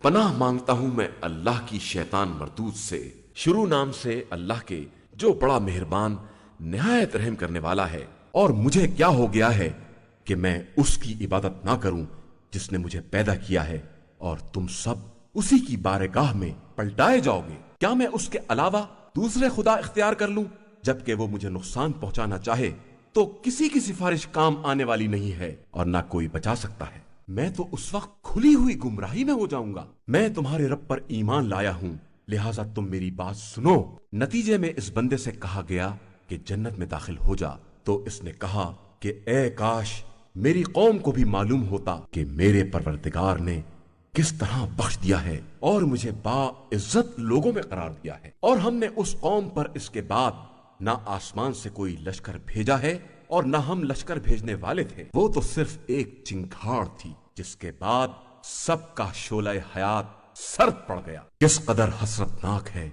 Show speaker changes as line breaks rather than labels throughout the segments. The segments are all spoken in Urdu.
پناہ مانگتا ہوں میں اللہ کی شیطان مردود سے، شروع نام سے اللہ کے جو بڑا مہربان نہایت رحم کرنے والا ہے۔ اور مجھے کیا ہو گیا ہے کہ میں اس کی عبادت نہ کروں جس نے مجھے پیدا کیا ہے، اور تم سب اسی کی بارگاہ میں پلٹائے جاؤ گے۔ کیا میں اس کے علاوہ دوسرے خدا اختیار کر لوں؟ جبکہ وہ مجھے نقصان پہنچانا چاہے تو کسی کی سفارش کام آنے والی نہیں ہے، اور نہ کوئی بچا سکتا ہے۔ میں تو اس وقت کھلی ہوئی گمراہی میں ہو جاؤں گا۔ میں تمہارے رب پر ایمان لایا ہوں، لہٰذا تم میری بات سنو۔ نتیجے میں اس بندے سے کہا گیا کہ جنت میں داخل ہو جا، تو اس نے کہا کہ اے کاش میری قوم کو بھی معلوم ہوتا کہ میرے پروردگار نے کس طرح بخش دیا ہے اور مجھے باعزت لوگوں میں قرار دیا ہے۔ اور ہم نے اس قوم پر اس کے بعد نہ آسمان سے کوئی لشکر بھیجا ہے اور نہ ہم لشکر بھیجنے والے تھے، وہ تو صرف ایک چنگھاڑ تھی جس کے بعد سب کا شعلہ حیات سرد پڑ گیا۔ کس قدر حسرت ناک ہے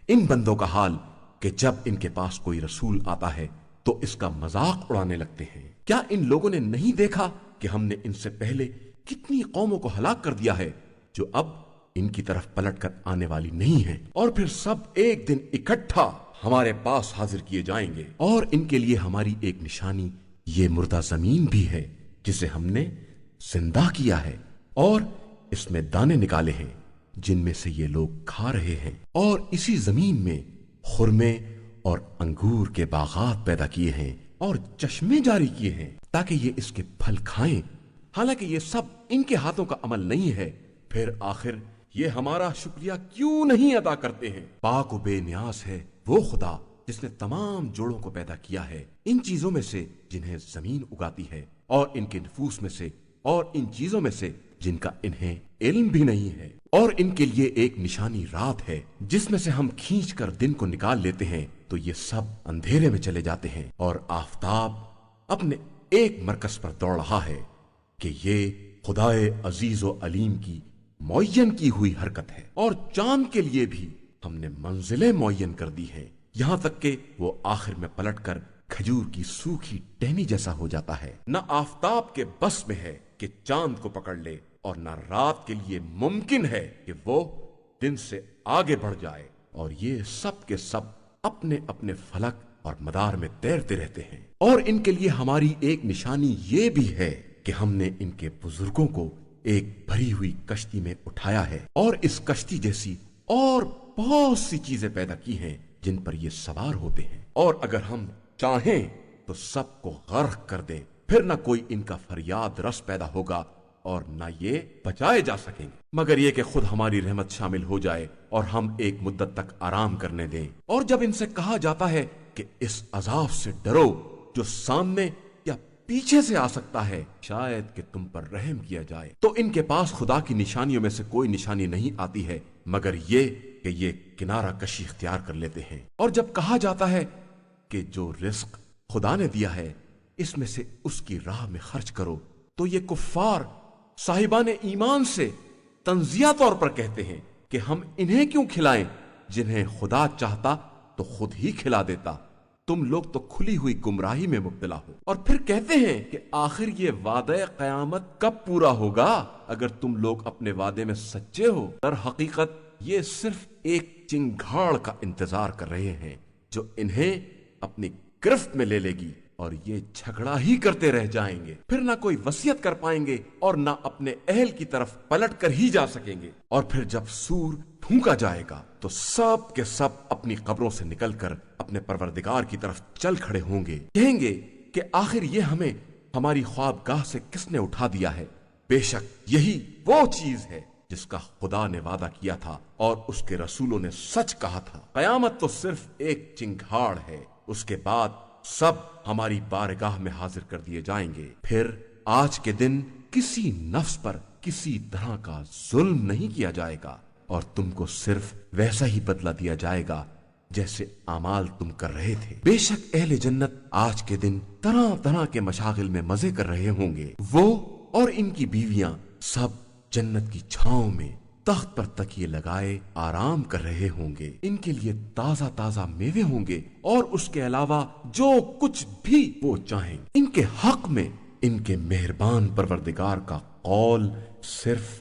ان بندوں کا حال کہ جب ان کے پاس کوئی رسول آتا ہے تو اس کا مذاق اڑانے لگتے ہیں۔ کیا ان لوگوں نے نہیں دیکھا کہ ہم نے ان سے پہلے کتنی قوموں کو ہلاک کر دیا ہے جو اب ان کی طرف پلٹ کر آنے والی نہیں ہے؟ اور پھر سب ایک دن اکٹھا ہمارے پاس حاضر کیے جائیں گے، اور ان کے لیے ہماری ایک نشانی یہ مردہ زمین بھی ہے جسے ہم نے زندہ کیا ہے، اور اس میں دانے نکالے ہیں جن میں سے یہ لوگ کھا رہے ہیں، اور اسی زمین میں خرمے اور انگور کے باغات پیدا کیے ہیں اور چشمے جاری کیے ہیں تاکہ یہ اس کے پھل کھائیں، حالانکہ یہ سب ان کے ہاتھوں کا عمل نہیں ہے۔ پھر آخر یہ ہمارا شکریہ کیوں نہیں ادا کرتے ہیں؟ پاک و بے نیاز ہے وہ خدا جس نے تمام جوڑوں کو پیدا کیا ہے، ان چیزوں میں سے جنہیں زمین اگاتی ہے، اور ان کے نفوس میں سے، اور ان چیزوں میں سے جن کا انہیں علم بھی نہیں ہے۔ اور ان کے لیے ایک نشانی رات ہے جس میں سے ہم کھینچ کر دن کو نکال لیتے ہیں، تو یہ سب اندھیرے میں چلے جاتے ہیں، اور آفتاب اپنے ایک مرکز پر دوڑ رہا ہے کہ یہ خدائے عزیز و علیم کی معین کی ہوئی حرکت ہے۔ اور چاند کے لیے بھی ہم نے منزلیں معین کر دی ہیں، یہاں تک کہ وہ آخر میں پلٹ کر کھجور کی سوکھی ٹہنی جیسا ہو جاتا ہے۔ نہ آفتاب کے بس میں ہے کہ چاند کو پکڑ لے، اور نہ رات کے لیے ممکن ہے کہ وہ دن سے آگے بڑھ جائے، اور یہ سب کے سب اپنے اپنے فلک اور مدار میں تیرتے رہتے ہیں۔ اور ان کے لیے ہماری ایک نشانی یہ بھی ہے کہ ہم نے ان کے بزرگوں کو ایک بھری ہوئی کشتی میں اٹھایا ہے، اور اس کشتی جیسی اور بہت سی چیزیں پیدا کی ہیں جن پر یہ سوار ہوتے ہیں، اور اگر ہم چاہیں تو سب کو غرق کر دیں، پھر نہ کوئی ان کا فریاد رس پیدا ہوگا اور نہ یہ بچائے جا سکیں گے، مگر یہ کہ خود ہماری رحمت شامل ہو جائے اور ہم ایک مدت تک آرام کرنے دیں۔ اور جب ان سے کہا جاتا ہے کہ اس عذاب سے ڈرو جو سامنے یا پیچھے سے آ سکتا ہے، شاید کہ تم پر رحم کیا جائے، تو ان کے پاس خدا کی نشانیوں میں سے کوئی نشانی نہیں آتی ہے مگر یہ کہ یہ کنارہ کشی اختیار کر لیتے ہیں۔ اور جب کہا جاتا ہے کہ جو رزق خدا نے دیا ہے اس میں سے اس کی راہ میں خرچ کرو، تو یہ کفار صاحبان ایمان سے تنزیہ طور پر کہتے ہیں کہ ہم انہیں کیوں کھلائیں جنہیں خدا چاہتا تو خود ہی کھلا دیتا، تم لوگ تو کھلی ہوئی گمراہی میں مبتلا ہو۔ اور پھر کہتے ہیں کہ آخر یہ وعدہ قیامت کب پورا ہوگا اگر تم لوگ اپنے وعدے میں سچے ہو؟ در حقیقت یہ صرف ایک چنگھاڑ کا انتظار کر رہے ہیں جو انہیں اپنی گرفت میں لے لے گی، اور یہ جھگڑا ہی کرتے رہ جائیں گے، پھر نہ کوئی وصیت کر پائیں گے اور نہ اپنے اہل کی طرف پلٹ کر ہی جا سکیں گے۔ اور پھر جب سور پھونکا جائے گا تو سب کے سب اپنی قبروں سے نکل کر اپنے پروردگار کی طرف چل کھڑے ہوں گے، کہیں گے کہ آخر یہ ہمیں ہماری خوابگاہ سے کس نے اٹھا دیا ہے؟ بے شک یہی وہ چیز ہے جس کا خدا نے وعدہ کیا تھا اور اس کے رسولوں نے سچ کہا تھا۔ قیامت تو صرف ایک چنگھاڑ ہے، اس کے بعد سب ہماری بارگاہ میں حاضر کر دیے جائیں گے۔ پھر آج کے دن کسی نفس پر کسی طرح کا ظلم نہیں کیا جائے گا، اور تم کو صرف ویسا ہی بدلہ دیا جائے گا جیسے اعمال تم کر رہے تھے۔ بے شک اہل جنت آج کے دن طرح طرح کے مشاغل میں مزے کر رہے ہوں گے، وہ اور ان کی بیویاں سب جنت کی چھاؤں میں تخت پر تکیے لگائے آرام کر رہے ہوں گے، ان کے لیے تازہ تازہ میوے ہوں گے، اور اس کے علاوہ جو کچھ بھی وہ چاہیں۔ ان کے حق میں ان کے مہربان پروردگار کا قول صرف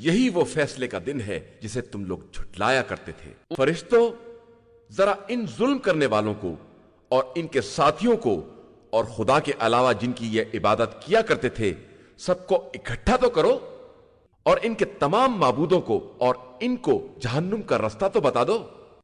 یہی وہ فیصلے کا دن ہے جسے تم لوگ جھٹلایا کرتے تھے۔ فرشتوں، ذرا ان ظلم کرنے والوں کو اور ان کے ساتھیوں کو اور خدا کے علاوہ جن کی یہ عبادت کیا کرتے تھے سب کو اکٹھا تو کرو، اور ان کے تمام معبودوں کو اور ان کو جہنم کا رستہ تو بتا دو،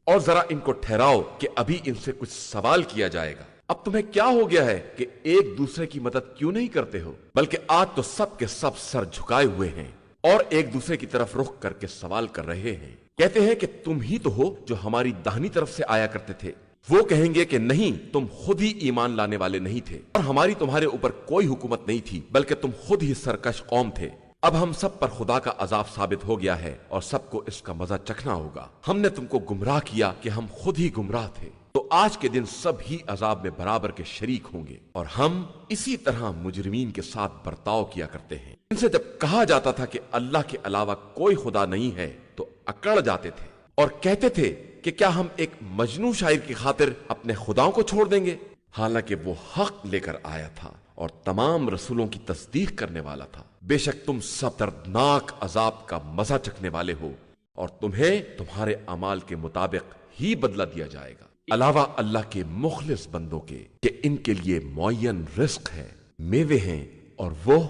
اور ذرا ان کو ٹھہراؤ کہ ابھی ان سے کچھ سوال کیا جائے گا۔ اب تمہیں کیا ہو گیا ہے کہ ایک دوسرے کی مدد کیوں نہیں کرتے ہو؟ بلکہ آج تو سب کے سب سر جھکائے ہوئے ہیں اور ایک دوسرے کی طرف رخ کر کے سوال کر رہے ہیں۔ کہتے ہیں کہ تم ہی تو ہو جو ہماری داہنی طرف سے آیا کرتے تھے۔ وہ کہیں گے کہ نہیں، تم خود ہی ایمان لانے والے نہیں تھے اور ہماری تمہارے اوپر کوئی حکومت نہیں تھی، بلکہ تم خود ہی سرکش قوم تھے۔ اب ہم سب پر خدا کا عذاب ثابت ہو گیا ہے اور سب کو اس کا مزہ چکھنا ہوگا۔ ہم نے تم کو گمراہ کیا کہ ہم خود ہی گمراہ تھے، تو آج کے دن سب ہی عذاب میں برابر کے شریک ہوں گے۔ اور ہم اسی طرح مجرمین کے ساتھ برتاؤ کیا کرتے ہیں۔ ان سے جب کہا جاتا تھا کہ اللہ کے علاوہ کوئی خدا نہیں ہے تو اکڑ جاتے تھے اور کہتے تھے کہ کیا ہم ایک مجنون شاعر کی خاطر اپنے خداؤں کو چھوڑ دیں گے؟ حالانکہ وہ حق لے کر آیا تھا اور تمام رسولوں کی تصدیق کرنے والا تھا۔ بے شک تم سب دردناک عذاب کا مزہ چکھنے والے ہو اور تمہیں تمہارے اعمال کے مطابق ہی بدلہ دیا جائے گا، علاوہ اللہ کے مخلص بندوں کے کہ ان کے لیے معین رزق ہے، میوے ہیں، اور وہ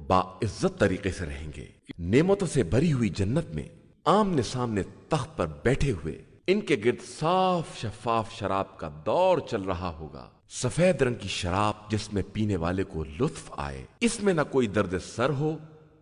باعزت طریقے سے رہیں گے۔ نعمتوں سے بھری ہوئی جنت میں آمنے سامنے تخت پر بیٹھے ہوئے ان کے گرد صاف شفاف شراب کا دور چل رہا ہوگا، سفید رنگ کی شراب جس میں پینے والے کو لطف آئے، اس میں نہ کوئی درد سر ہو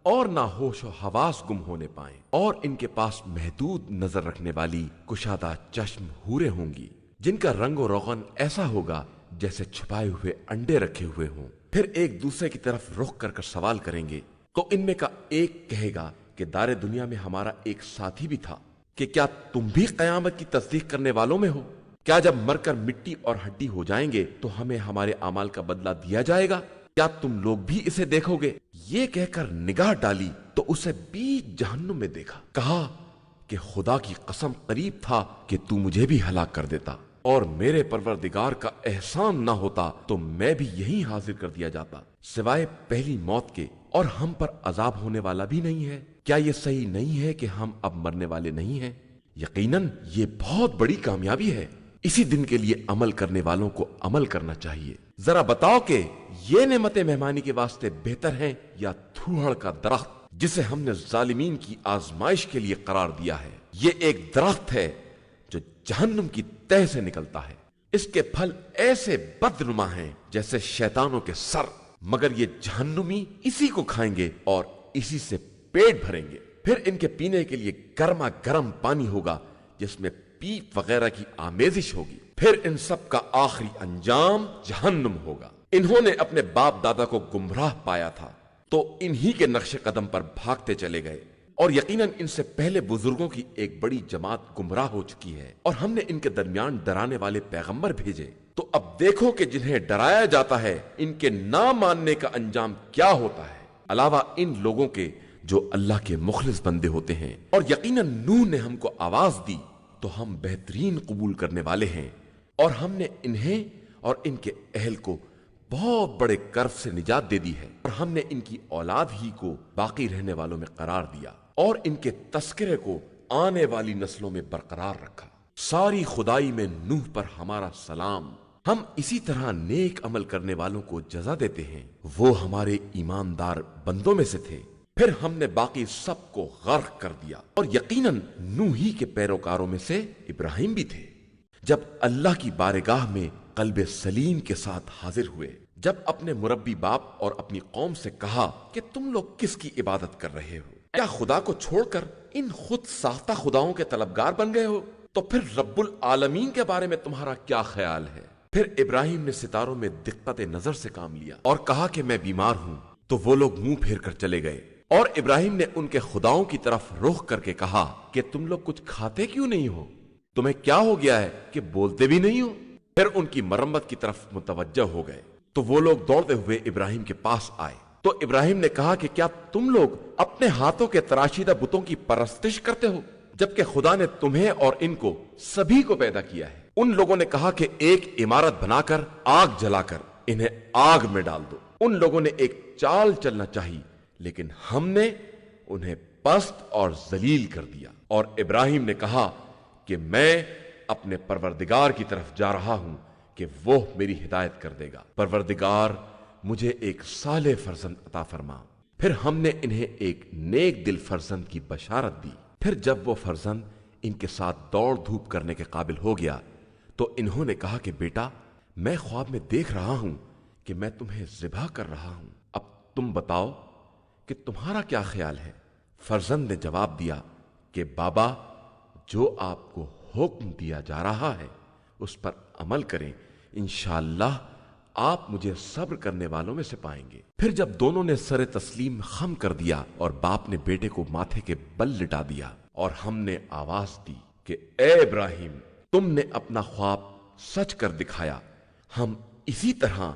اور نہ ہوش و حواس گم ہونے پائیں، اور ان کے پاس محدود نظر رکھنے والی کشادہ چشم حوریں ہوں گی جن کا رنگ و روغن ایسا ہوگا جیسے چھپائے ہوئے انڈے رکھے ہوئے ہوں۔ پھر ایک دوسرے کی طرف رخ کر سوال کریں گے تو ان میں کا ایک کہے گا کہ دار دنیا میں ہمارا ایک ساتھی بھی تھا، کہ کیا تم بھی قیامت کی تصدیق کرنے والوں میں ہو؟ کیا جب مر کر مٹی اور ہڈی ہو جائیں گے تو ہمیں ہمارے اعمال کا بدلہ دیا جائے گا؟ کیا تم لوگ بھی اسے دیکھو گے؟ یہ کہہ کر نگاہ ڈالی تو اسے بیچ جہنم میں دیکھا، کہا کہ خدا کی قسم قریب تھا کہ تو مجھے بھی ہلاک کر دیتا، اور میرے پروردگار کا احسان نہ ہوتا تو میں بھی یہی حاضر کر دیا جاتا سوائے پہلی موت کے، اور ہم پر عذاب ہونے والا بھی نہیں ہے۔ کیا یہ صحیح نہیں ہے کہ ہم اب مرنے والے نہیں ہیں؟ یقیناً یہ بہت بڑی کامیابی ہے۔ اسی دن کے لیے عمل کرنے والوں کو عمل کرنا چاہیے۔ ذرا بتاؤ کہ یہ نعمت مہمانی کے واسطے بہتر ہیں یا تھوہڑ کا درخت جسے ہم نے ظالمین کی آزمائش کے لیے قرار دیا ہے؟ یہ ایک درخت ہے جو جہنم کی تہ سے نکلتا ہے، اس کے پھل ایسے بدنما ہیں جیسے شیطانوں کے سر، مگر یہ جہنمی اسی کو کھائیں گے اور اسی سے پیٹ بھریں گے۔ پھر ان کے پینے کے لیے گرما گرم پانی ہوگا جس میں پیپ وغیرہ کی آمیزش ہوگی۔ پھر ان سب کا آخری انجام جہنم ہوگا۔ انہوں نے اپنے باپ دادا کو گمراہ پایا تھا تو انہی کے نقش قدم پر بھاگتے چلے گئے، اور یقیناً ان سے پہلے بزرگوں کی ایک بڑی جماعت گمراہ ہو چکی ہے، اور ہم نے ان کے درمیان ڈرانے والے پیغمبر بھیجے۔ تو اب دیکھو کہ جنہیں ڈرایا جاتا ہے ان کے نہ ماننے کا انجام کیا ہوتا ہے، علاوہ ان لوگوں کے جو اللہ کے مخلص بندے ہوتے ہیں۔ اور یقیناً نوح نے ہم کو آواز دی تو ہم بہترین قبول کرنے والے ہیں، اور ہم نے انہیں اور ان کے اہل کو بہت بڑے کرب سے نجات دے دی ہے، اور ہم نے ان کی اولاد ہی کو باقی رہنے والوں میں قرار دیا اور ان کے تذکرے کو آنے والی نسلوں میں برقرار رکھا۔ ساری خدائی میں نوح پر ہمارا سلام۔ ہم اسی طرح نیک عمل کرنے والوں کو جزا دیتے ہیں، وہ ہمارے ایماندار بندوں میں سے تھے۔ پھر ہم نے باقی سب کو غرق کر دیا، اور یقیناً نوح ہی کے پیروکاروں میں سے ابراہیم بھی تھے۔ جب اللہ کی بارگاہ میں قلب سلیم کے ساتھ حاضر ہوئے، جب اپنے مربی باپ اور اپنی قوم سے کہا کہ تم لوگ کس کی عبادت کر رہے ہو؟ کیا خدا کو چھوڑ کر ان خود ساختہ خداؤں کے طلبگار بن گئے ہو؟ تو پھر رب العالمین کے بارے میں تمہارا کیا خیال ہے؟ پھر ابراہیم نے ستاروں میں دقت نظر سے کام لیا اور کہا کہ میں بیمار ہوں، تو وہ لوگ منہ پھیر کر چلے گئے، اور ابراہیم نے ان کے خداؤں کی طرف رخ کر کے کہا کہ تم لوگ کچھ کھاتے کیوں نہیں ہو؟ تمہیں کیا ہو گیا ہے کہ بولتے بھی نہیں ہو؟ پھر ان کی مرمت کی طرف متوجہ ہو گئے تو وہ لوگ دوڑتے ہوئے ابراہیم کے پاس آئے، تو ابراہیم نے کہا کہ کیا تم لوگ اپنے ہاتھوں کے تراشیدہ بتوں کی پرستش کرتے ہو جبکہ خدا نے تمہیں اور ان کو سبھی کو پیدا کیا ہے؟ ان لوگوں نے کہا کہ ایک عمارت بنا کر آگ جلا کر انہیں آگ میں ڈال دو۔ ان لوگوں نے ایک چال چلنا چاہی، لیکن ہم نے انہیں پست اور ذلیل کر دیا، اور ابراہیم نے کہا کہ میں اپنے پروردگار کی طرف جا رہا ہوں کہ وہ میری ہدایت کر دے گا۔ پروردگار مجھے ایک صالح فرزند عطا فرما۔ پھر ہم نے انہیں ایک نیک دل فرزند کی بشارت دی۔ پھر جب وہ فرزند ان کے ساتھ دوڑ دھوپ کرنے کے قابل ہو گیا تو انہوں نے کہا کہ بیٹا، میں خواب میں دیکھ رہا ہوں کہ میں تمہیں ذبح کر رہا ہوں، اب تم بتاؤ کہ تمہارا کیا خیال ہے؟ فرزند نے جواب دیا کہ بابا، جو آپ کو حکم دیا جا رہا ہے اس پر عمل کریں، انشاءاللہ آپ مجھے صبر کرنے والوں میں سے پائیں گے۔ پھر جب دونوں نے سر تسلیم خم کر دیا اور باپ نے بیٹے کو ماتھے کے بل لٹا دیا، اور ہم نے آواز دی کہ اے ابراہیم، تم نے اپنا خواب سچ کر دکھایا، ہم اسی طرح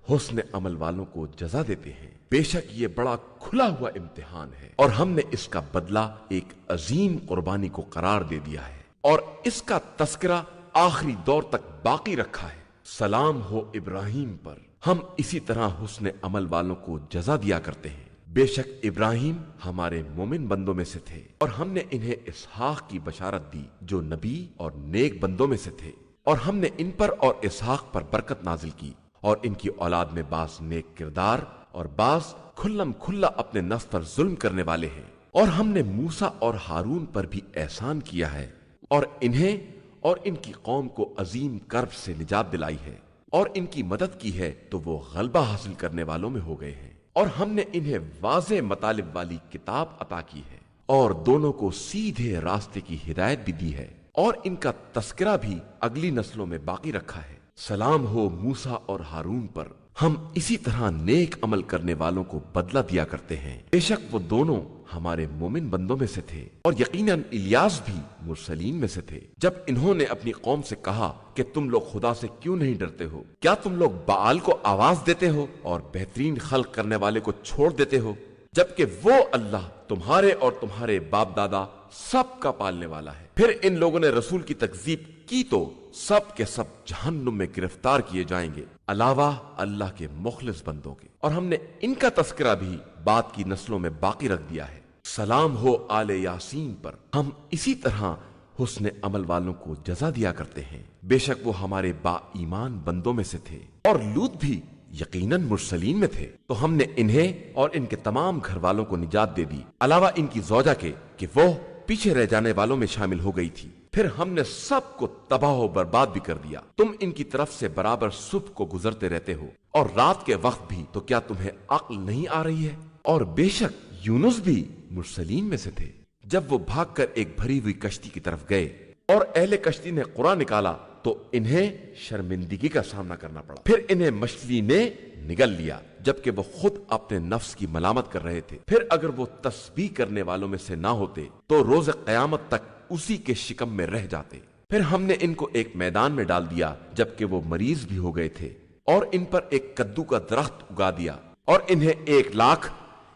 حسن عمل والوں کو جزا دیتے ہیں۔ بے شک یہ بڑا کھلا ہوا امتحان ہے، اور ہم نے اس کا بدلہ ایک عظیم قربانی کو قرار دے دیا ہے، اور اس کا تذکرہ آخری دور تک باقی رکھا ہے۔ سلام ہو ابراہیم پر، ہم اسی طرح حسن عمل والوں کو جزا دیا کرتے ہیں۔ بے شک ابراہیم ہمارے مومن بندوں میں سے تھے، اور ہم نے انہیں اسحاق کی بشارت دی جو نبی اور نیک بندوں میں سے تھے، اور ہم نے ان پر اور اسحاق پر برکت نازل کی، اور ان کی اولاد میں بعض نیک کردار اور بعض کھلم کھلا اپنے نفس پر ظلم کرنے والے ہیں۔ اور ہم نے موسیٰ اور ہارون پر بھی احسان کیا ہے، اور انہیں اور ان کی قوم کو عظیم کرب سے نجات دلائی ہے، اور ان کی مدد کی ہے تو وہ غلبہ حاصل کرنے والوں میں ہو گئے ہیں۔ اور ہم نے انہیں واضح مطالب والی کتاب عطا کی ہے، اور دونوں کو سیدھے راستے کی ہدایت بھی دی ہے، اور ان کا تذکرہ بھی اگلی نسلوں میں باقی رکھا ہے۔ سلام ہو موسیٰ اور ہارون پر، ہم اسی طرح نیک عمل کرنے والوں کو بدلہ دیا کرتے ہیں۔ بے شک وہ دونوں ہمارے مومن بندوں میں سے تھے، اور یقیناً الیاس بھی مرسلین میں سے تھے۔ جب انہوں نے اپنی قوم سے کہا کہ تم لوگ خدا سے کیوں نہیں ڈرتے ہو؟ کیا تم لوگ بآل کو آواز دیتے ہو اور بہترین خلق کرنے والے کو چھوڑ دیتے ہو، جبکہ وہ اللہ تمہارے اور تمہارے باپ دادا سب کا پالنے والا ہے؟ پھر ان لوگوں نے رسول کی تکذیب کی تو سب کے سب جہنم میں گرفتار کیے جائیں گے، علاوہ اللہ کے مخلص بندوں کے، اور ہم نے ان کا تذکرہ بھی بعد کی نسلوں میں باقی رکھ دیا ہے۔ سلام ہو آل یاسین پر، ہم اسی طرح حسن عمل والوں کو جزا دیا کرتے ہیں۔ بے شک وہ ہمارے با ایمان بندوں میں سے تھے، اور لوط بھی یقیناً مرسلین میں تھے، تو ہم نے انہیں اور ان کے تمام گھر والوں کو نجات دے دی، علاوہ ان کی زوجہ کے کہ وہ پیچھے رہ جانے والوں میں شامل ہو گئی تھی۔ پھر ہم نے سب کو تباہ و برباد بھی کر دیا۔ تم ان کی طرف سے برابر صبح کو گزرتے رہتے ہو اور رات کے وقت بھی، تو کیا تمہیں عقل نہیں آ رہی ہے؟ اور بے شک یونس بھی مرسلین میں سے تھے۔ جب وہ بھاگ کر ایک بھری ہوئی کشتی کی طرف گئے اور اہل کشتی نے قرآن نکالا تو انہیں شرمندگی کا سامنا کرنا پڑا۔ پھر انہیں مچھلی نے نگل لیا جبکہ وہ خود اپنے نفس کی ملامت کر رہے تھے۔ پھر اگر وہ تسبیح کرنے والوں میں سے نہ ہوتے تو روز قیامت تک اسی کے شکم میں رہ جاتے۔ پھر ہم نے ان کو ایک میدان میں ڈال دیا جبکہ وہ مریض بھی ہو گئے تھے، اور ان پر ایک کدو کا درخت اگا دیا، اور انہیں 1,00,000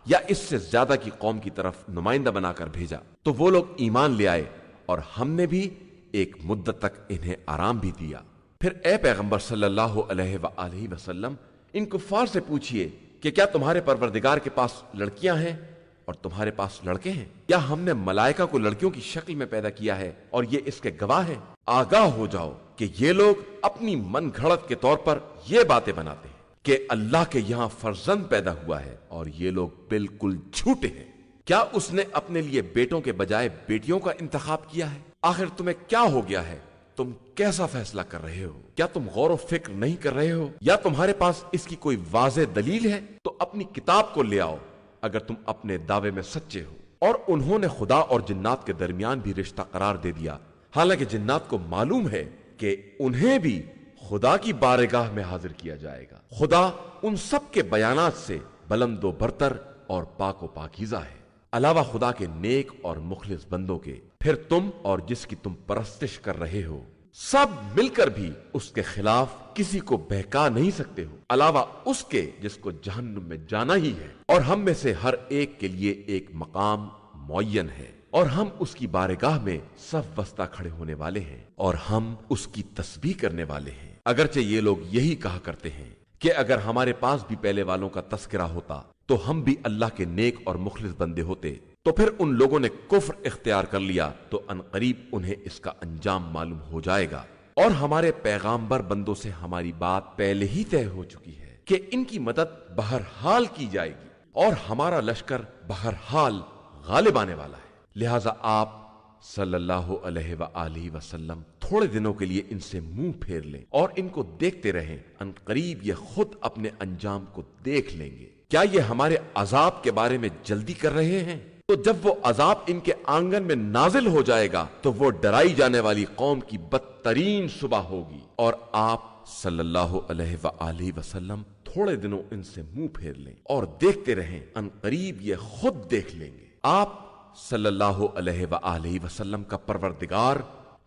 یا اس سے زیادہ کی قوم کی طرف نمائندہ بنا کر بھیجا، تو وہ لوگ ایمان لے آئے، اور ہم نے بھی ایک مدت تک انہیں آرام بھی دیا۔ پھر اے پیغمبر صلی اللہ علیہ وآلہ وسلم، ان کفار سے پوچھئے کہ کیا تمہارے پروردگار کے پاس لڑکیاں ہیں اور تمہارے پاس لڑکے ہیں؟ یا ہم نے ملائکہ کو لڑکیوں کی شکل میں پیدا کیا ہے اور یہ اس کے گواہ ہیں؟ آگاہ ہو جاؤ کہ یہ لوگ اپنی من گھڑت کے طور پر یہ باتیں بناتے ہیں کہ اللہ کے یہاں فرزند پیدا ہوا ہے، اور یہ لوگ بالکل جھوٹے ہیں۔ کیا اس نے اپنے لیے بیٹوں کے بجائے بیٹیوں کا انتخاب کیا ہے؟ آخر تمہیں کیا ہو گیا ہے؟ تم کیسا فیصلہ کر رہے ہو؟ کیا تم غور و فکر نہیں کر رہے ہو؟ یا تمہارے پاس اس کی کوئی واضح دلیل ہے؟ تو اپنی کتاب کو لے آؤ اگر تم اپنے دعوے میں سچے ہو۔ اور انہوں نے خدا اور جنات کے درمیان بھی رشتہ قرار دے دیا، حالانکہ جنات کو معلوم ہے کہ انہیں بھی خدا کی بارگاہ میں حاضر کیا جائے گا۔ خدا ان سب کے بیانات سے بلند و برتر اور پاک و پاکیزہ ہے، علاوہ خدا کے نیک اور مخلص بندوں کے۔ پھر تم اور جس کی تم پرستش کر رہے ہو سب مل کر بھی اس کے خلاف کسی کو بہکا نہیں سکتے ہو، علاوہ اس کے جس کو جہنم میں جانا ہی ہے، اور ہم میں سے ہر ایک کے لیے ایک مقام معین ہے، اور ہم اس کی بارگاہ میں صف وسطہ کھڑے ہونے والے ہیں، اور ہم اس کی تسبیح کرنے والے ہیں۔ اگرچہ یہ لوگ یہی کہا کرتے ہیں کہ اگر ہمارے پاس بھی پہلے والوں کا تذکرہ ہوتا تو ہم بھی اللہ کے نیک اور مخلص بندے ہوتے، تو پھر ان لوگوں نے کفر اختیار کر لیا تو انقریب انہیں اس کا انجام معلوم ہو جائے گا، اور ہمارے پیغامبر بندوں سے ہماری بات پہلے ہی طے ہو چکی ہے کہ ان کی مدد بہرحال کی جائے گی، اور ہمارا لشکر بہرحال غالب آنے والا ہے۔ لہذا آپ صلی اللہ علیہ وآلہ وسلم تھوڑے دنوں کے لیے ان سے منہ پھیر لیں اور ان کو دیکھتے رہیں، ان قریب یہ خود اپنے انجام کو دیکھ لیں گے۔ کیا یہ ہمارے عذاب کے بارے میں جلدی کر رہے ہیں؟ تو جب وہ عذاب ان کے آنگن میں نازل ہو جائے گا تو وہ ڈرائی جانے والی قوم کی بدترین صبح ہوگی، اور آپ صلی اللہ علیہ وآلہ وسلم تھوڑے دنوں ان سے منہ پھیر لیں اور دیکھتے رہیں، ان قریب یہ خود دیکھ لیں گے۔ آپ صلی اللہ علیہ وآلہ وسلم کا پروردگار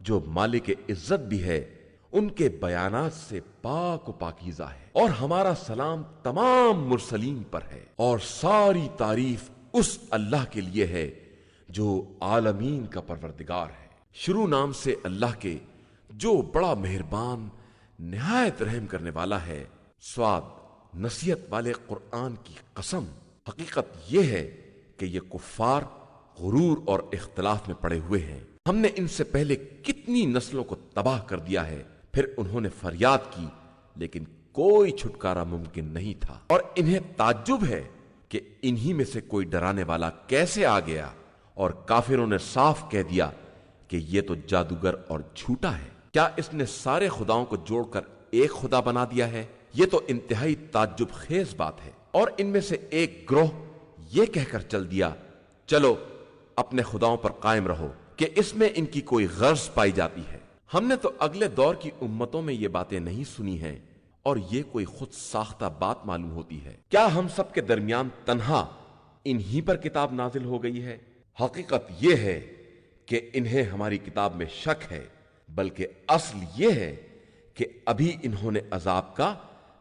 جو مالک عزت بھی ہے، ان کے بیانات سے پاک و پاکیزہ ہے، اور ہمارا سلام تمام مرسلین پر ہے، اور ساری تعریف اس اللہ کے لیے ہے جو عالمین کا پروردگار ہے۔ شروع نام سے اللہ کے جو بڑا مہربان نہایت رحم کرنے والا ہے۔ سواد، نصیحت والے قرآن کی قسم، حقیقت یہ ہے کہ یہ کفار غرور اور اختلاف میں پڑے ہوئے ہیں۔ ہم نے ان سے پہلے کتنی نسلوں کو تباہ کر دیا ہے، پھر انہوں نے فریاد کی لیکن کوئی چھٹکارا ممکن نہیں تھا، اور انہیں تعجب ہے کہ انہی میں سے کوئی ڈرانے والا کیسے آ گیا، اور کافروں نے صاف کہہ دیا کہ یہ تو جادوگر اور جھوٹا ہے۔ کیا اس نے سارے خداؤں کو جوڑ کر ایک خدا بنا دیا ہے؟ یہ تو انتہائی تعجب خیز بات ہے۔ اور ان میں سے ایک گروہ یہ کہہ کر چل دیا، چلو اپنے خداؤں پر قائم رہو، کہ اس میں ان کی کوئی غرض پائی جاتی ہے۔ ہم نے تو اگلے دور کی امتوں میں یہ باتیں نہیں سنی ہیں، اور یہ کوئی خود ساختہ بات معلوم ہوتی ہے۔ کیا ہم سب کے درمیان تنہا انہی پر کتاب نازل ہو گئی ہے؟ حقیقت یہ ہے کہ انہیں ہماری کتاب میں شک ہے، بلکہ اصل یہ ہے کہ ابھی انہوں نے عذاب کا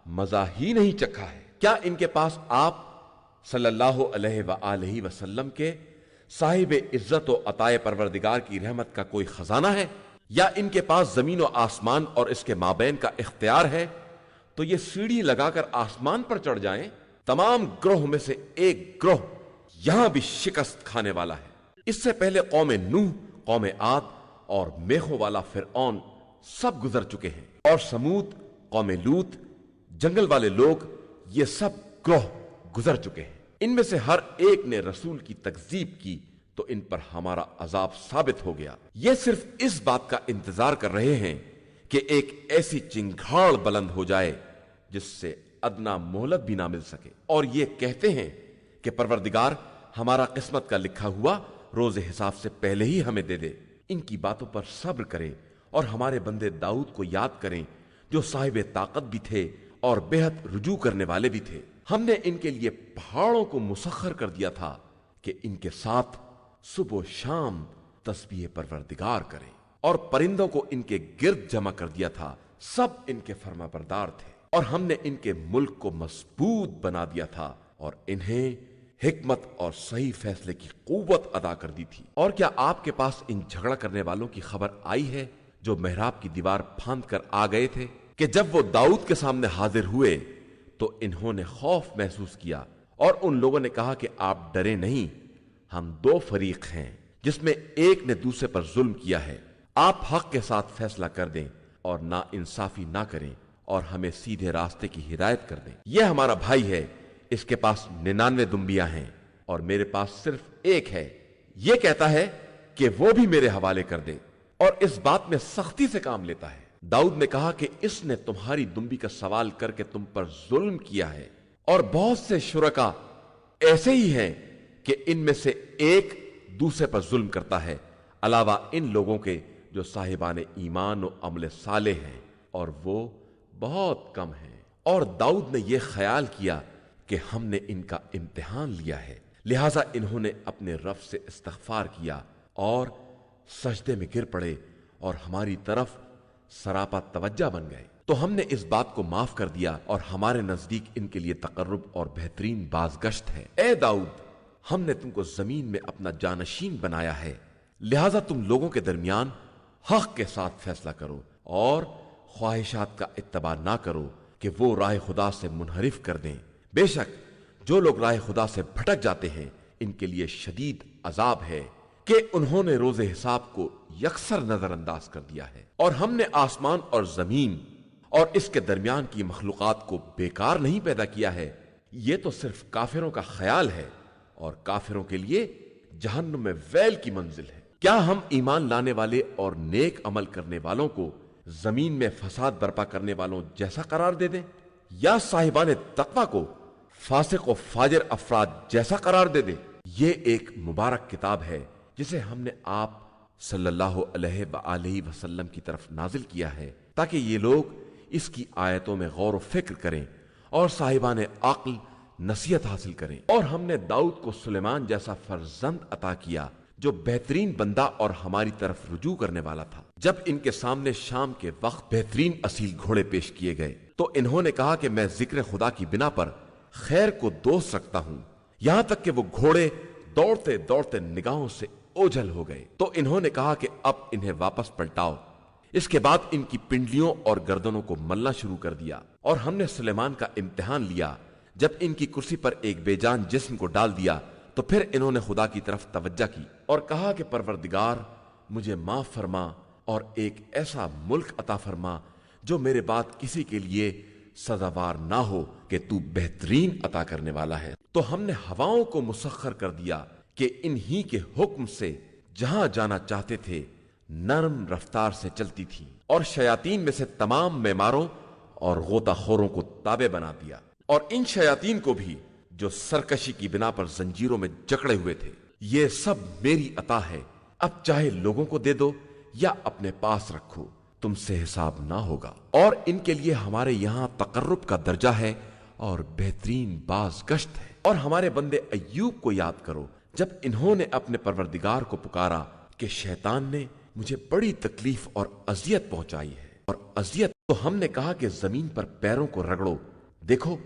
مزہ ہی نہیں چکھا ہے۔ کیا ان کے پاس آپ صلی اللہ علیہ وآلہ وسلم کے صاحب عزت و عطائے پروردگار کی رحمت کا کوئی خزانہ ہے، یا ان کے پاس زمین و آسمان اور اس کے مابین کا اختیار ہے؟ تو یہ سیڑھی لگا کر آسمان پر چڑھ جائیں۔ تمام گروہ میں سے ایک گروہ یہاں بھی شکست کھانے والا ہے۔ اس سے پہلے قوم نوح، قوم عاد اور میخوں والا فرعون سب گزر چکے ہیں، اور سمود، قوم لوط، جنگل والے لوگ، یہ سب گروہ گزر چکے ہیں۔ ان میں سے ہر ایک نے رسول کی تکذیب کی تو ان پر ہمارا عذاب ثابت ہو گیا۔ یہ صرف اس بات کا انتظار کر رہے ہیں کہ ایک ایسی چنگھاڑ بلند ہو جائے جس سے ادنا مہلت بھی نہ مل سکے، اور یہ کہتے ہیں کہ پروردگار ہمارا قسمت کا لکھا ہوا روز حساب سے پہلے ہی ہمیں دے دے۔ ان کی باتوں پر صبر کریں اور ہمارے بندے داؤد کو یاد کریں جو صاحب طاقت بھی تھے اور بے حد رجوع کرنے والے بھی تھے۔ ہم نے ان کے لیے پہاڑوں کو مسخر کر دیا تھا کہ ان کے ساتھ صبح و شام تسبیح پروردگار کریں، اور پرندوں کو ان کے گرد جمع کر دیا تھا، سب ان کے فرما بردار تھے، اور ہم نے ان کے ملک کو مضبوط بنا دیا تھا اور انہیں حکمت اور صحیح فیصلے کی قوت عطا کر دی تھی۔ اور کیا آپ کے پاس ان جھگڑا کرنے والوں کی خبر آئی ہے جو محراب کی دیوار پھاند کر آ گئے تھے، کہ جب وہ داؤد کے سامنے حاضر ہوئے تو انہوں نے خوف محسوس کیا، اور ان لوگوں نے کہا کہ آپ ڈرے نہیں، ہم دو فریق ہیں جس میں ایک نے دوسرے پر ظلم کیا ہے، آپ حق کے ساتھ فیصلہ کر دیں اور نا انصافی نہ کریں، اور ہمیں سیدھے راستے کی ہدایت کر دیں۔ یہ ہمارا بھائی ہے، اس کے پاس 99 دمبیاں ہیں اور میرے پاس صرف ایک ہے، یہ کہتا ہے کہ وہ بھی میرے حوالے کر دے، اور اس بات میں سختی سے کام لیتا ہے۔ داؤد نے کہا کہ اس نے تمہاری دمبی کا سوال کر کے تم پر ظلم کیا ہے، اور بہت سے شرکا ایسے ہی ہیں کہ ان میں سے ایک دوسرے پر ظلم کرتا ہے، علاوہ ان لوگوں کے جو صاحبان ایمان و عمل صالح ہیں، اور وہ بہت کم ہیں۔ اور داؤد نے یہ خیال کیا کہ ہم نے ان کا امتحان لیا ہے، لہٰذا انہوں نے اپنے رب سے استغفار کیا اور سجدے میں گر پڑے اور ہماری طرف سراپا توجہ بن گئے، تو ہم نے اس بات کو معاف کر دیا، اور ہمارے نزدیک ان کے لیے تقرب اور بہترین بازگشت ہے۔ اے داؤد، ہم نے تم کو زمین میں اپنا جانشین بنایا ہے، لہٰذا تم لوگوں کے درمیان حق کے ساتھ فیصلہ کرو اور خواہشات کا اتباع نہ کرو کہ وہ راہ خدا سے منحرف کر دیں۔ بے شک جو لوگ راہ خدا سے بھٹک جاتے ہیں ان کے لیے شدید عذاب ہے کہ انہوں نے روز حساب کو یکسر نظر انداز کر دیا ہے، اور ہم نے آسمان اور زمین اور اس کے درمیان کی مخلوقات کو بیکار نہیں پیدا کیا ہے۔ یہ تو صرف کافروں کا خیال ہے، اور کافروں کے لیے جہنم میں ویل کی منزل ہے۔ کیا ہم ایمان لانے والے اور نیک عمل کرنے والوں کو زمین میں فساد برپا کرنے والوں جیسا قرار دے دیں، یا صاحبان تقوی کو فاسق و فاجر افراد جیسا قرار دے دیں؟ یہ ایک مبارک کتاب ہے جسے ہم نے آپ صلی اللہ علیہ وآلہ وسلم کی طرف نازل کیا ہے، تاکہ یہ لوگ اس کی آیتوں میں غور و فکر کریں اور صاحبان عقل نصیحت حاصل کریں۔ اور ہم نے داؤد کو سلیمان جیسا فرزند عطا کیا جو بہترین بندہ اور ہماری طرف رجوع کرنے والا تھا۔ جب ان کے سامنے شام کے وقت بہترین اصیل گھوڑے پیش کیے گئے تو انہوں نے کہا کہ میں ذکر خدا کی بنا پر خیر کو دوست رکھتا ہوں، یہاں تک کہ وہ گھوڑے دوڑتے دوڑتے نگاہوں سے اوجھل ہو گئے۔ تو انہوں نے کہا کہ اب انہیں واپس پلٹاؤ۔ اس کے بعد ان کی پنڈلیوں اور گردنوں کو ملنا شروع کر دیا، اور ہم نے سلیمان کا امتحان لیا۔ جب ان کی کرسی پر ایک بے جان جسم کو ڈال دیا تو پھر انہوں نے خدا کی طرف توجہ کی اور کہا کہ پروردگار مجھے معاف فرما اور ایک ایسا ملک عطا فرما جو میرے بعد کسی کے لیے سزاوار نہ ہو کہ تو بہترین عطا کرنے والا ہے۔ تو ہم نے ہواؤں کو مسخر کر دیا کہ انہی کے حکم سے جہاں جانا چاہتے تھے نرم رفتار سے چلتی تھی، اور شیاطین میں سے تمام معماروں اور غوطہ خوروں کو تابع بنا دیا، اور ان شیاطین کو بھی جو سرکشی کی بنا پر زنجیروں میں جکڑے ہوئے تھے۔ یہ سب میری عطا ہے، اب چاہے لوگوں کو دے دو یا اپنے پاس رکھو، تم سے حساب نہ ہوگا۔ اور ان کے لیے ہمارے یہاں تقرب کا درجہ ہے اور بہترین باز گشت ہے۔ اور ہمارے بندے ایوب کو یاد کرو جب انہوں نے اپنے پروردگار کو پکارا کہ شیطان نے مجھے بڑی تکلیف اور اذیت پہنچائی ہے، اور اذیت تو ہم نے کہا کہ زمین پر پیروں کو رگڑو، دیکھو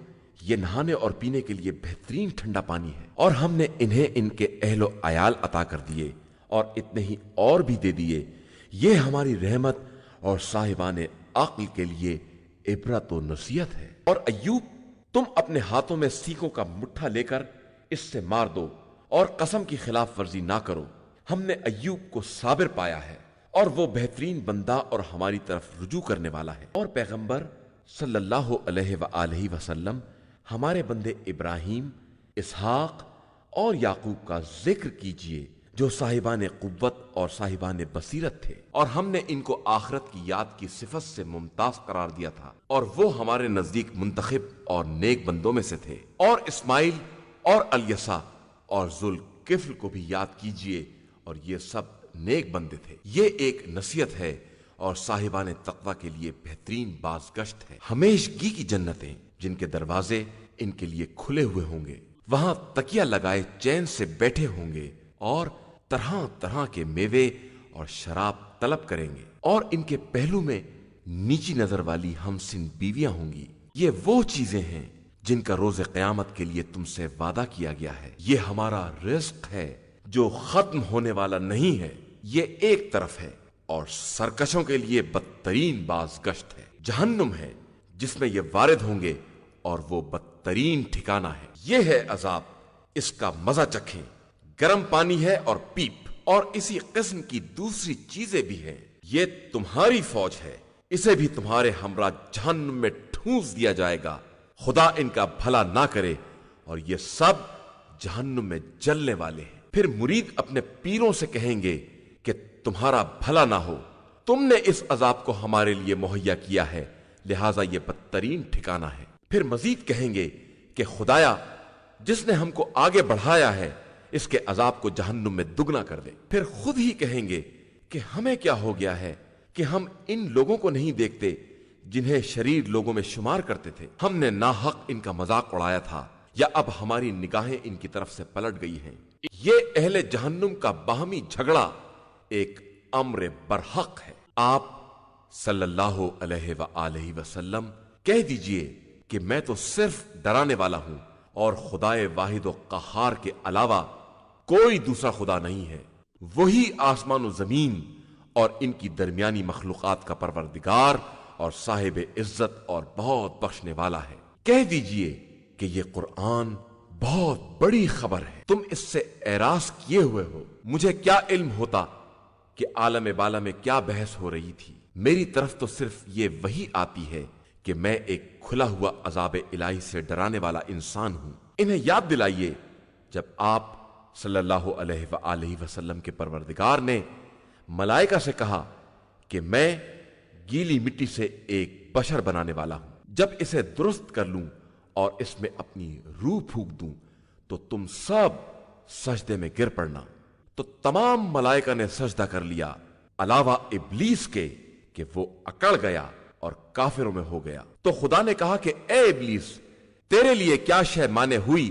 یہ نہانے اور پینے کے لیے بہترین ٹھنڈا پانی ہے۔ اور ہم نے انہیں ان کے اہل و عیال عطا کر دیے اور اتنے ہی اور بھی دے دیے۔ یہ ہماری رحمت اور صاحبان عقل کے لیے عبرت و نصیحت ہے۔ اور ایوب تم اپنے ہاتھوں میں سیکوں کا مٹھا لے کر اس سے مار دو اور قسم کی خلاف ورزی نہ کرو۔ ہم نے ایوب کو صابر پایا ہے اور وہ بہترین بندہ اور ہماری طرف رجوع کرنے والا ہے۔ اور پیغمبر صلی اللہ علیہ وآلہ وسلم ہمارے بندے ابراہیم، اسحاق اور یعقوب کا ذکر کیجئے جو صاحبان قوت اور صاحبان بصیرت تھے، اور ہم نے ان کو آخرت کی یاد کی صفت سے ممتاز قرار دیا تھا، اور وہ ہمارے نزدیک منتخب اور نیک بندوں میں سے تھے۔ اور اسماعیل اور الیسع اور ذوالکفل کو بھی یاد کیجئے، اور یہ سب نیک بندے تھے۔ یہ ایک نصیحت ہے اور صاحبان تقوی کے لیے بہترین بازگشت ہے۔ ہمیشگی کی جنتیں جن کے دروازے ان کے لیے کھلے ہوئے ہوں گے، وہاں تکیہ لگائے چین سے بیٹھے ہوں گے اور طرح طرح کے میوے اور شراب طلب کریں گے، اور ان کے پہلو میں نیچی نظر والی ہمسن بیویاں ہوں گی۔ یہ وہ چیزیں ہیں جن کا روز قیامت کے لیے تم سے وعدہ کیا گیا ہے۔ یہ ہمارا رزق ہے جو ختم ہونے والا نہیں ہے۔ یہ ایک طرف ہے، اور سرکشوں کے لیے بدترین بازگشت ہے۔ جہنم ہے جس میں یہ وارد ہوں گے، اور وہ بدترین ٹھکانہ ہے۔ یہ ہے عذاب، اس کا مزہ چکھیں، گرم پانی ہے اور پیپ، اور اسی قسم کی دوسری چیزیں بھی ہیں۔ یہ تمہاری فوج ہے، اسے بھی تمہارے ہمراہ جہنم میں ٹھونس دیا جائے گا۔ خدا ان کا بھلا نہ کرے، اور یہ سب جہنم میں جلنے والے ہیں۔ پھر مرید اپنے پیروں سے کہیں گے کہ تمہارا بھلا نہ ہو، تم نے اس عذاب کو ہمارے لیے مہیا کیا ہے، لہٰذا یہ بدترین ٹھکانہ ہے۔ پھر مزید کہیں گے کہ خدایا جس نے ہم کو آگے بڑھایا ہے اس کے عذاب کو جہنم میں دگنا کر دے۔ پھر خود ہی کہیں گے کہ ہمیں کیا ہو گیا ہے کہ ہم ان لوگوں کو نہیں دیکھتے جنہیں شریر لوگوں میں شمار کرتے تھے۔ ہم نے ناحق ان کا مذاق اڑایا تھا، یا اب ہماری نگاہیں ان کی طرف سے پلٹ گئی ہیں۔ یہ اہل جہنم کا باہمی جھگڑا ایک امر برحق ہے۔ آپ صلی اللہ علیہ وآلہ وسلم کہہ دیجئے کہ میں تو صرف ڈرانے والا ہوں، اور خدائے واحد و قہار کے علاوہ کوئی دوسرا خدا نہیں ہے۔ وہی آسمان و زمین اور ان کی درمیانی مخلوقات کا پروردگار اور صاحب عزت اور بہت بخشنے والا ہے۔ کہہ دیجئے کہ یہ قرآن بہت بڑی خبر ہے، تم اس سے اعراض کیے ہوئے ہو۔ مجھے کیا علم ہوتا کہ عالم بالا میں کیا بحث ہو رہی تھی؟ میری طرف تو صرف یہ وحی آتی ہے کہ میں ایک کھلا ہوا عذاب الہی سے ڈرانے والا انسان ہوں۔ انہیں یاد دلائیے جب آپ صلی اللہ علیہ وآلہ وسلم کے پروردگار نے ملائکہ سے کہا کہ میں گیلی مٹی سے ایک بشر بنانے والا ہوں، جب اسے درست کر لوں اور اس میں اپنی روح پھونک دوں تو تم سب سجدے میں گر پڑنا۔ تو تمام ملائکہ نے سجدہ کر لیا علاوہ ابلیس کے کہ وہ اکڑ گیا اور کافروں میں ہو گیا۔ تو خدا نے کہا کہ اے ابلیس، تیرے لیے کیا شے مانے ہوئی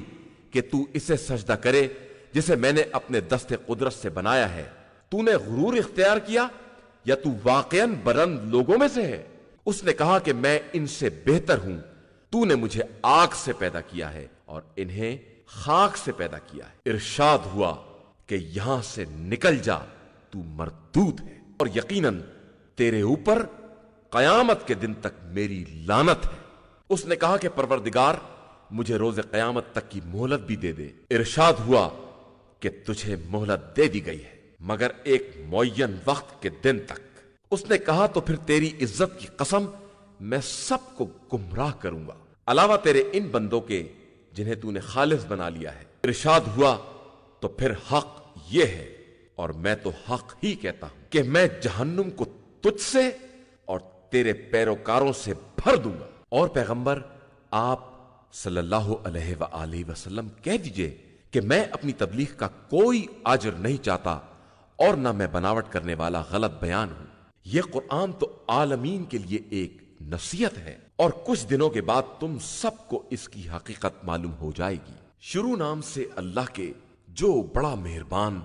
کہ تو اسے سجدہ کرے جسے میں نے اپنے دست قدرت سے بنایا ہے؟ تو نے غرور اختیار کیا یا تو واقعاً بلند لوگوں میں سے ہے؟ اس نے کہا کہ میں ان سے بہتر ہوں، تو نے مجھے آگ سے پیدا کیا ہے اور انہیں خاک سے پیدا کیا ہے۔ ارشاد ہوا کہ یہاں سے نکل جا، تو مردود ہے، اور یقیناً تیرے اوپر قیامت کے دن تک میری لعنت ہے۔ اس نے کہا کہ پروردگار مجھے روز قیامت تک کی مہلت بھی دے دے۔ ارشاد ہوا کہ تجھے مہلت دے دی گئی ہے مگر ایک معین وقت کے دن تک۔ اس نے کہا تو پھر تیری عزت کی قسم میں سب کو گمراہ کروں گا علاوہ تیرے ان بندوں کے جنہیں تو نے خالص بنا لیا ہے۔ ارشاد ہوا تو پھر حق یہ ہے اور میں تو حق ہی کہتا ہوں کہ میں جہنم کو تجھ سے اور تیرے پیروکاروں سے بھر دوں گا۔ اور پیغمبر آپ صلی اللہ علیہ وآلہ وسلم کہہ دیجئے کہ میں اپنی تبلیغ کا کوئی اجر نہیں چاہتا اور نہ میں بناوٹ کرنے والا غلط بیان ہوں۔ یہ قرآن تو عالمین کے لیے ایک نصیحت ہے اور کچھ دنوں کے بعد تم سب کو اس کی حقیقت معلوم ہو جائے گی۔ شروع نام سے اللہ کے جو بڑا مہربان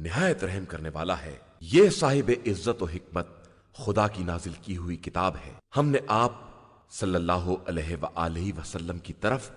نہایت رحم کرنے والا ہے۔ یہ صاحب عزت و حکمت خدا کی نازل کی ہوئی کتاب ہے۔ ہم نے آپ صلی اللہ علیہ وآلہ وسلم کی طرف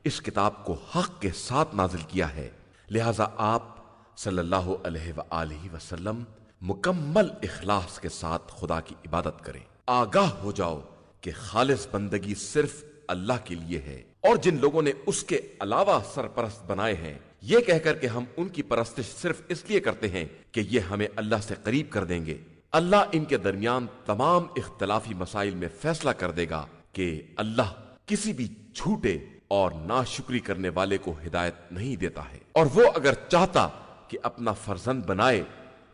اس کتاب کو حق کے ساتھ نازل کیا ہے، لہذا آپ صلی اللہ علیہ وآلہ وسلم مکمل اخلاص کے ساتھ خدا کی عبادت کریں۔ آگاہ ہو جاؤ کہ خالص بندگی صرف اللہ کے لیے ہے، اور جن لوگوں نے اس کے علاوہ سرپرست بنائے ہیں یہ کہہ کر کہ ہم ان کی پرستش صرف اس لیے کرتے ہیں کہ یہ ہمیں اللہ سے قریب کر دیں گے، اللہ ان کے درمیان تمام اختلافی مسائل میں فیصلہ کر دے گا کہ اللہ کسی بھی جھوٹے اور ناشکری کرنے والے کو ہدایت نہیں دیتا ہے۔ اور وہ اگر چاہتا کہ اپنا فرزند بنائے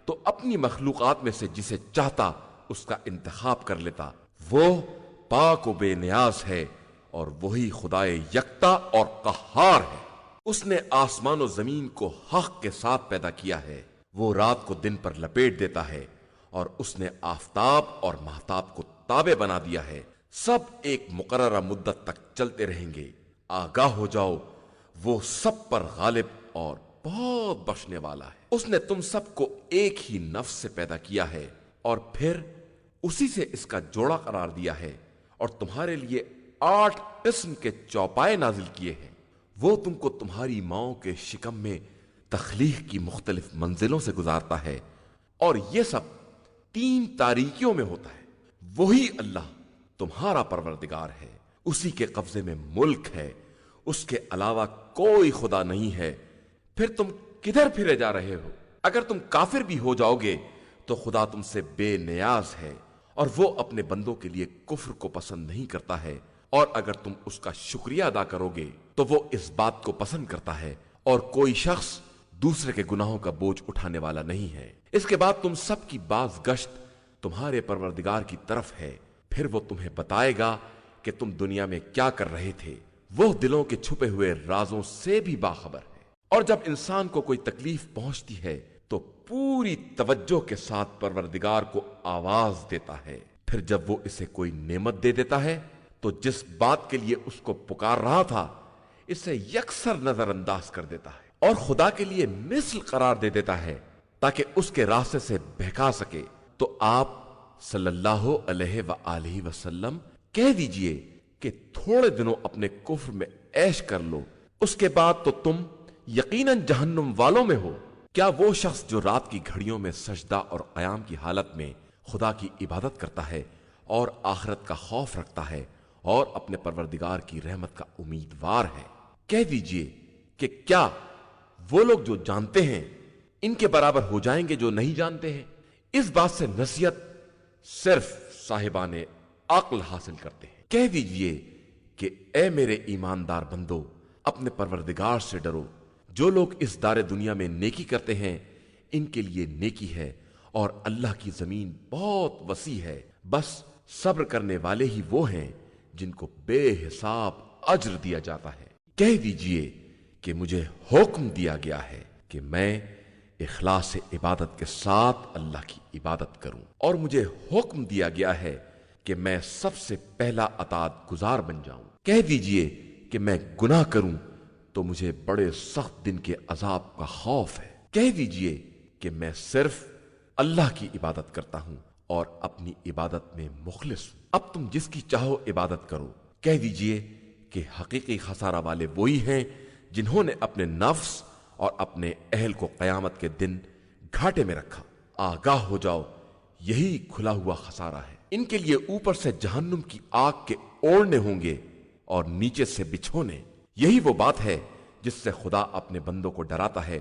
تو اپنی مخلوقات میں سے جسے چاہتا اس کا انتخاب کر لیتا۔ وہ پاک و بے نیاز ہے اور وہی خدائے یکتا اور قہار ہے۔ اس نے آسمان و زمین کو حق کے ساتھ پیدا کیا ہے۔ وہ رات کو دن پر لپیٹ دیتا ہے اور اس نے آفتاب اور مہتاب کو تابع بنا دیا ہے۔ سب ایک مقررہ مدت تک چلتے رہیں گے۔ آگاہ ہو جاؤ وہ سب پر غالب اور بہت بخشنے والا ہے۔ اس نے تم سب کو ایک ہی نفس سے پیدا کیا ہے اور پھر اسی سے اس کا جوڑا قرار دیا ہے، اور تمہارے لیے 8 قسم کے چوپائے نازل کیے ہیں۔ وہ تم کو تمہاری ماؤں کے شکم میں تخلیق کی مختلف منزلوں سے گزارتا ہے، اور یہ سب 3 تاریکیوں میں ہوتا ہے۔ وہی اللہ تمہارا پروردگار ہے، اسی کے قبضے میں ملک ہے، اس کے علاوہ کوئی خدا نہیں ہے۔ پھر تم کدھر پھرے جا رہے ہو؟ اگر تم کافر بھی ہو جاؤ گے تو خدا تم سے بے نیاز ہے، اور وہ اپنے بندوں کے لیے کفر کو پسند نہیں کرتا ہے، اور اگر تم اس کا شکریہ ادا کرو گے تو وہ اس بات کو پسند کرتا ہے، اور کوئی شخص دوسرے کے گناہوں کا بوجھ اٹھانے والا نہیں ہے۔ اس کے بعد تم سب کی باز گشت تمہارے پروردگار کی طرف ہے، پھر وہ تمہیں بتائے گا کہ تم دنیا میں کیا کر رہے تھے۔ وہ دلوں کے چھپے ہوئے رازوں سے بھی باخبر ہے، اور جب انسان کو کوئی تکلیف پہنچتی ہے تو پوری توجہ کے ساتھ پروردگار کو آواز دیتا ہے، پھر جب وہ اسے کوئی نعمت دے دیتا ہے تو جس بات کے لیے اس کو پکار رہا تھا اسے یکسر نظر انداز کر دیتا ہے، اور خدا کے لیے مثل قرار دے دیتا ہے تاکہ اس کے راستے سے بہکا سکے۔ تو آپ صلی اللہ علیہ وآلہ وسلم کہہ دیجئے کہ تھوڑے دنوں اپنے کفر میں عیش کر لو، اس کے بعد تو تم یقیناً جہنم والوں میں ہو۔ کیا وہ شخص جو رات کی گھڑیوں میں سجدہ اور قیام کی حالت میں خدا کی عبادت کرتا ہے اور آخرت کا خوف رکھتا ہے اور اپنے پروردگار کی رحمت کا امیدوار ہے، کہہ دیجئے کہ کیا وہ لوگ جو جانتے ہیں ان کے برابر ہو جائیں گے جو نہیں جانتے ہیں؟ اس بات سے نصیحت صرف صاحبان عقل حاصل کرتے ہیں۔ کہہ دیجئے کہ اے میرے ایماندار بندو، اپنے پروردگار سے ڈرو۔ جو لوگ اس دار دنیا میں نیکی کرتے ہیں ان کے لیے نیکی ہے، اور اللہ کی زمین بہت وسیع ہے، بس صبر کرنے والے ہی وہ ہیں جن کو بے حساب اجر دیا جاتا ہے۔ کہہ دیجئے کہ مجھے حکم دیا گیا ہے کہ میں اخلاص عبادت کے ساتھ اللہ کی عبادت کروں، اور مجھے حکم دیا گیا ہے کہ میں سب سے پہلا اطاعت گزار بن جاؤں۔ کہہ دیجئے کہ میں گناہ کروں تو مجھے بڑے سخت دن کے عذاب کا خوف ہے۔ کہہ دیجئے کہ میں صرف اللہ کی عبادت کرتا ہوں اور اپنی عبادت میں مخلص ہوں۔ اب تم جس کی چاہو عبادت کرو۔ کہہ دیجئے کہ حقیقی خسارہ والے وہی ہیں جنہوں نے اپنے نفس اور اپنے اہل کو قیامت کے دن گھاٹے میں رکھا۔ آگاہ ہو جاؤ، یہی کھلا ہوا خسارہ ہے۔ ان کے لیے اوپر سے جہنم کی آگ کے اوڑھنے ہوں گے اور نیچے سے بچھونے۔ یہی وہ بات ہے جس سے خدا اپنے بندوں کو ڈراتا ہے،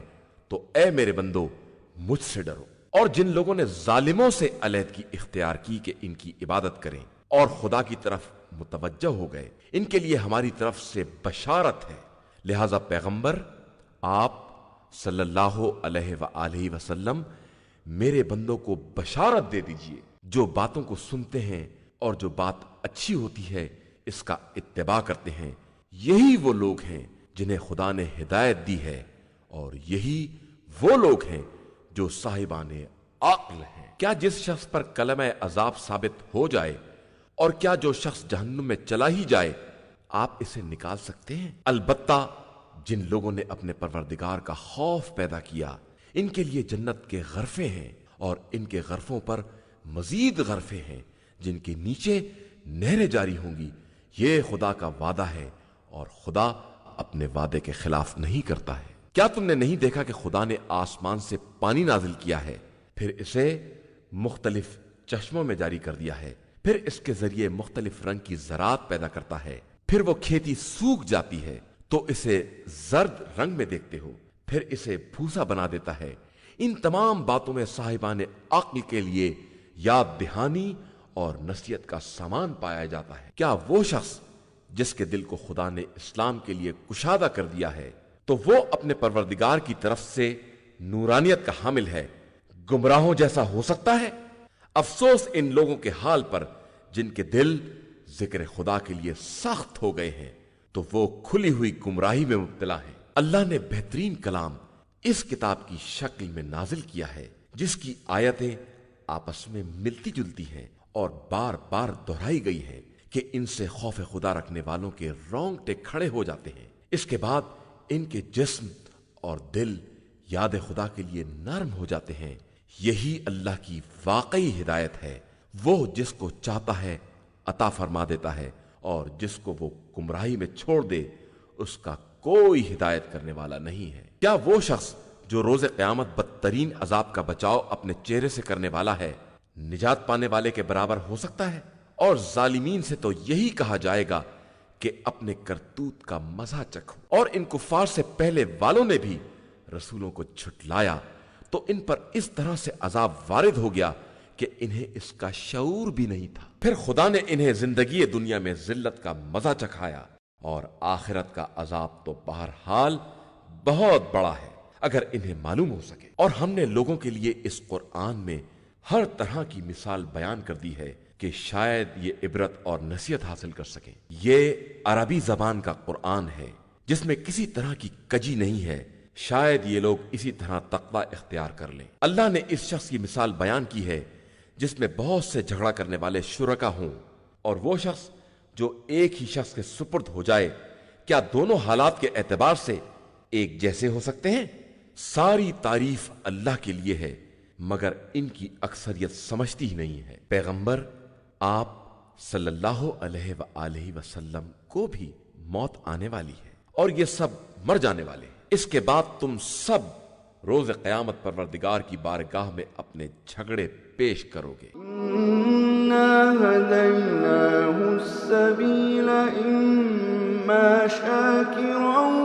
تو اے میرے بندو مجھ سے ڈرو۔ اور جن لوگوں نے ظالموں سے علیحدگی اختیار کی کہ ان کی عبادت کریں اور خدا کی طرف متوجہ ہو گئے، ان کے لیے ہماری طرف سے بشارت ہے۔ لہذا پیغمبر آپ صلی اللہ علیہ وآلہ وسلم میرے بندوں کو بشارت دے دیجئے۔ جو باتوں کو سنتے ہیں اور جو بات اچھی ہوتی ہے اس کا اتباع کرتے ہیں، یہی وہ لوگ ہیں جنہیں خدا نے ہدایت دی ہے، اور یہی وہ لوگ ہیں جو صاحبان عقل ہیں۔ کیا جس شخص پر کلمہ عذاب ثابت ہو جائے اور کیا جو شخص جہنم میں چلا ہی جائے آپ اسے نکال سکتے ہیں؟ البتہ جن لوگوں نے اپنے پروردگار کا خوف پیدا کیا ان کے لیے جنت کے غرفے ہیں، اور ان کے غرفوں پر مزید غرفے ہیں جن کے نیچے نہریں جاری ہوں گی۔ یہ خدا کا وعدہ ہے اور خدا اپنے وعدے کے خلاف نہیں کرتا ہے۔ کیا تم نے نہیں دیکھا کہ خدا نے آسمان سے پانی نازل کیا ہے، پھر اسے مختلف چشموں میں جاری کر دیا ہے، پھر اس کے ذریعے مختلف رنگ کی زراعت پیدا کرتا ہے، پھر وہ کھیتی سوکھ جاتی ہے تو اسے زرد رنگ میں دیکھتے ہو، پھر اسے بھوسا بنا دیتا ہے۔ ان تمام باتوں میں صاحبان عقل کے لیے یاد دہانی اور نصیحت کا سامان پایا جاتا ہے۔ کیا وہ شخص جس کے دل کو خدا نے اسلام کے لیے کشادہ کر دیا ہے تو وہ اپنے پروردگار کی طرف سے نورانیت کا حامل ہے، گمراہوں جیسا ہو سکتا ہے؟ افسوس ان لوگوں کے حال پر جن کے دل ذکر خدا کے لیے سخت ہو گئے ہیں، تو وہ کھلی ہوئی گمراہی میں مبتلا ہیں۔ اللہ نے بہترین کلام اس کتاب کی شکل میں نازل کیا ہے جس کی آیتیں آپس میں ملتی جلتی ہیں اور بار بار دہرائی گئی ہیں کہ ان سے خوف خدا رکھنے والوں کے رونگٹے کھڑے ہو جاتے ہیں۔ اس کے بعد ان کے جسم اور دل یاد خدا کے لیے نرم ہو جاتے ہیں۔ یہی اللہ کی واقعی ہدایت ہے۔ وہ جس کو چاہتا ہے عطا فرما دیتا ہے، اور جس کو وہ گمراہی میں چھوڑ دے اس کا کوئی ہدایت کرنے والا نہیں ہے۔ کیا وہ شخص جو روز قیامت بدترین عذاب کا بچاؤ اپنے چہرے سے کرنے والا ہے نجات پانے والے کے برابر ہو سکتا ہے؟ اور ظالمین سے تو یہی کہا جائے گا کہ اپنے کرتوت کا مزہ چکھو۔ اور ان کفار سے پہلے والوں نے بھی رسولوں کو جھٹلایا تو ان پر اس طرح سے عذاب وارد ہو گیا کہ انہیں اس کا شعور بھی نہیں تھا۔ پھر خدا نے انہیں زندگی دنیا میں ذلت کا مزہ چکھایا، اور آخرت کا عذاب تو بہرحال بہت بڑا ہے اگر انہیں معلوم ہو سکے۔ اور ہم نے لوگوں کے لیے اس قرآن میں ہر طرح کی مثال بیان کر دی ہے کہ شاید یہ عبرت اور نصیحت حاصل کر سکیں۔ یہ عربی زبان کا قرآن ہے جس میں کسی طرح کی کجی نہیں ہے، شاید یہ لوگ اسی طرح تقوی اختیار کر لیں۔ اللہ نے اس شخص کی مثال بیان کی ہے جس میں بہت سے جھگڑا کرنے والے شرکا ہوں، اور وہ شخص جو ایک ہی شخص کے سپرد ہو جائے، کیا دونوں حالات کے اعتبار سے ایک جیسے ہو سکتے ہیں؟ ساری تعریف اللہ کے لیے ہے، مگر ان کی اکثریت سمجھتی ہی نہیں ہے۔ پیغمبر آپ صلی اللہ علیہ وآلہ وسلم کو بھی موت آنے والی ہے، اور یہ سب مر جانے والے ہیں۔ اس کے بعد تم سب روز قیامت پروردگار کی بارگاہ میں اپنے جھگڑے پیش کرو گے۔
إِنَّا هَدَيْنَاهُ السَّبِيلَ إِمَّا شَاكِرًا